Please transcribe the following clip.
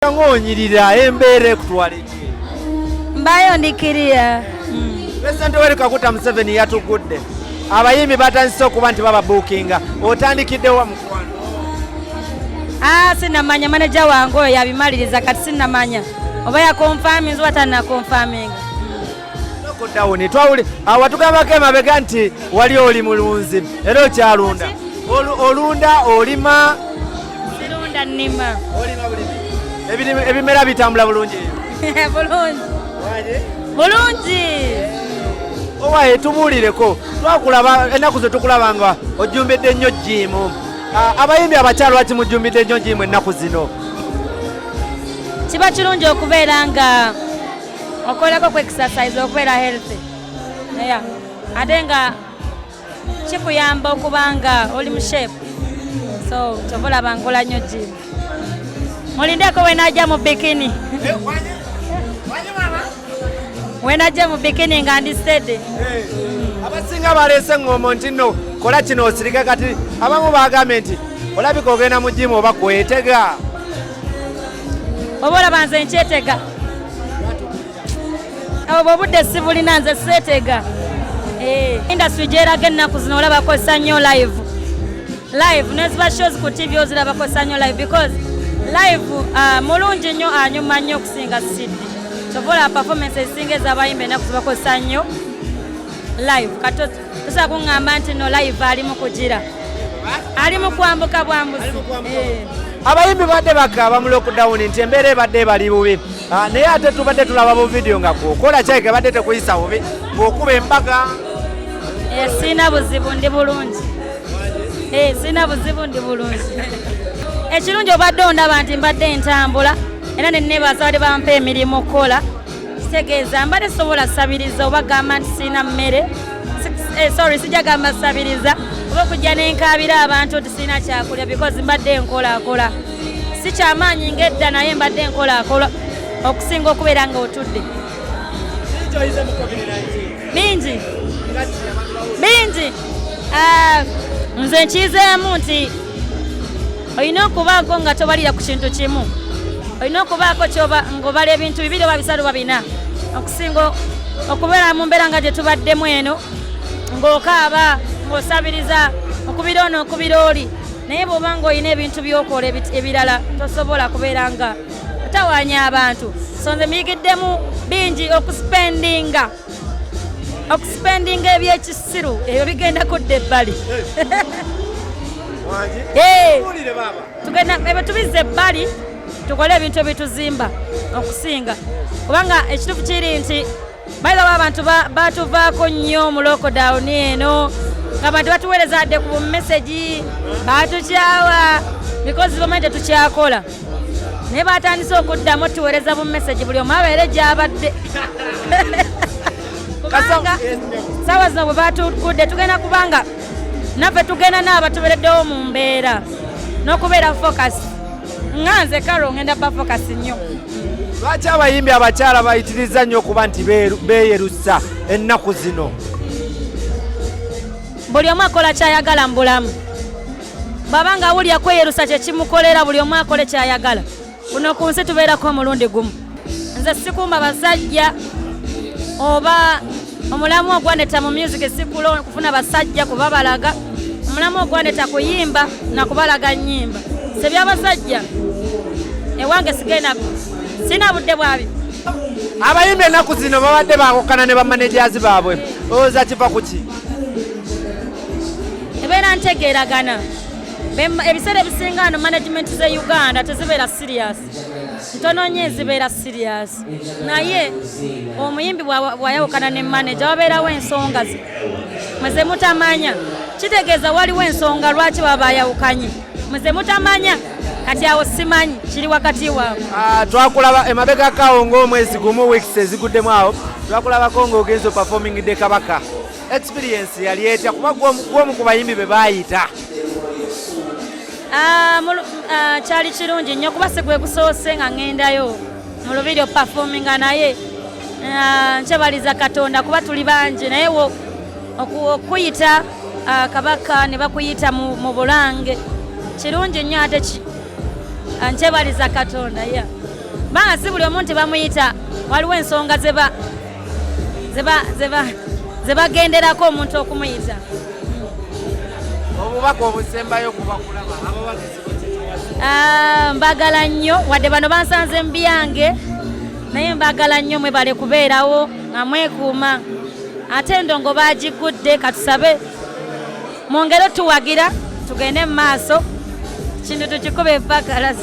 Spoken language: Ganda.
olabika ng'onyirira embeera ekutwalidde. Mbayo ndikiriya. President Yoweri Kaguta Museveni yatugudde. Abayimbi batandise okuba nti baba bookinga. Otandikidde wa mukwano? Sinamanya manager wange oyo yabimaliriza kati sinamanya. Oba ya confirming oba tana confirming. Lockdown twawuli awatugambako emabega nti wali oli mulunzi era okyalunda. Olunda olima. Sirunda nnima. Olima ebimera bitambula bulungi. Bulungi. Bulungi. Owaye tumuulireko twakulaba ennaku ze tukulabanga ojjumbidde nnyo jimu. Abayimbi abakyalo lwaki mujjumbidde nnyo jimu ennaku zino? Kiba kirungi okubeera nga okolako ku exercise okubeera healthy. Ate nga kikuyamba okuba nga oli mu shape. So tobolaba nkola nnyo jimu. Mulindeko wenajja mu bikini. Wenajja mu bikini nga ndi steady. Abasinga baleese ng'omo nti nno kola kino osirike kati abamu bagambe nti olabika ogenda mu jimu oba kwetega. Oba olaba nze nkyetega. Abo obudde si bulina nze seetega. Industry gyeraga ennaku zino olabako nnyo live. Live neziba shows ku TV ozirabako nnyo live because live mulungi nnyo anyuma nnyo okusinga CD. Tovola performance ezinga ez'abayimbi ennaku zibakozesa nnyo live. Kati tosobola kuŋŋamba nti no live ali mu kugira. Ali mu kwambuka bwambuzi. Abayimbi badde bakaaba mu lockdown nti embeera ebadde bali bubi. Naye ate tubadde tulaba bu video nga kwokola kyeke badde tekuyisa bubi ng'okuba embaga. Sina buzibu ndi bulungi. Sina buzibu ndi bulungi. Ekirungi obadde ondaba nti mbadde ntambula era ne nebaza bali bampa emirimu okukola. Kitegeeza mbadde sobola sabiriza oba gamba nti sina mmere. Sijja gamba sabiriza oba okujja n'enkaabira abantu nti sina kyakulya because mbadde nkolaakola. Si kyamaanyi ng'edda naye mbadde nkolaakola okusinga okubeera nga otudde. Bingi. Bingi. Nze nkizeemu nti olina okubaako nga tobalira ku kintu kimu. Olina okubaako ng'obala ebintu bibiri oba bisatu oba bina okusinga okubeera mu mbeera nga gye tubaddemu eno ng'okaaba ng'osabiriza okubira ono okubira oli. Naye bw'oba ng'olina ebintu by'okola ebirala tosobola kubeera nga otawaanya abantu. So nze miyigiddemu bingi okusipendinga ebyekisiru ebyo bigenda kudda ebbali. Ebyo tubizza ebbali tukole ebintu ebituzimba okusinga kubanga ekituufu kiri nti bayibawo abantu batuvaako nnyo mu lockdown eno ng'abantu batuweereza adde ku message batukyawa because bamanyi tetukyakola naye batandise okuddamu tuweereza bu message buli omu abeere gy'abadde kubanga saawa zino bwe batukudde tugenda kubanga naffe tugenda naaba tubeereddewo mu mbeera n'okubeera focus nga nze karo ngenda ba focus nnyo. Lwaki abayimbi abakyala bayitiriza nnyo okuba nti beeyerusa ennaku zino? Buli omu akola kyayagala mu bulamu. Baba nga awulira kweyerusa kye kimukolera buli omu akole kyayagala. Kuno ku nsi tubeerako omulundi gumu. Nze sikumba basajja oba omulamu ogwaneta mu music sikulo kufuna basajja kuba balaga. Omulamu ogwaneta kuyimba na kubalaga nnyimba. Sebyabasajja ewange sigenda sina budde bwabi. Abayimbi ennaku zino babadde baakokana ne bamanagers baabwe olowooza kiva ku ki? Ebeera ntegeeragana. Ebiseera ebisinga ano management ze Uganda tezibeera serious. Ntono nnyo ezibeera serious. Naye omuyimbi bw'ayawukana ne manager wabeerawo ensonga ze mweze mutamanya. Kitegeeza waliwo ensonga lwaki baba bayawukanye. Mweze mutamanya kati awo simanyi kiri wakati waabwe. Twakulaba emabega kaawo ng'omwezi gumu weeks eziguddemu awo twakulabako ng'ogenza operforming de Kabaka. Experience yali etya kuba gwomu ku bayimbi be baayita? Kyali kirungi nnyo kuba si gwe gusoose nga ŋŋendayo mu lubiri performinga naye nkyebaliza Katonda kuba tuli bangi naye okuyita Kabaka ne bakuyita mu Bulange kirungi nnyo ate nkyebaliza Katonda. banga si buli omuntu bamuyita waliwo ensonga zebagenderako omuntu okumuyita. Obubaka obusembayo kubakulaba abawagizi mbagala nnyo wadde bano bansanze mu byange naye mbagala nnyo mwebale kubeerawo nga mwekuuma ate endongo bagigudde katusabe mu ngero tuwagira tugende mu maaso kintu tukikube epakala.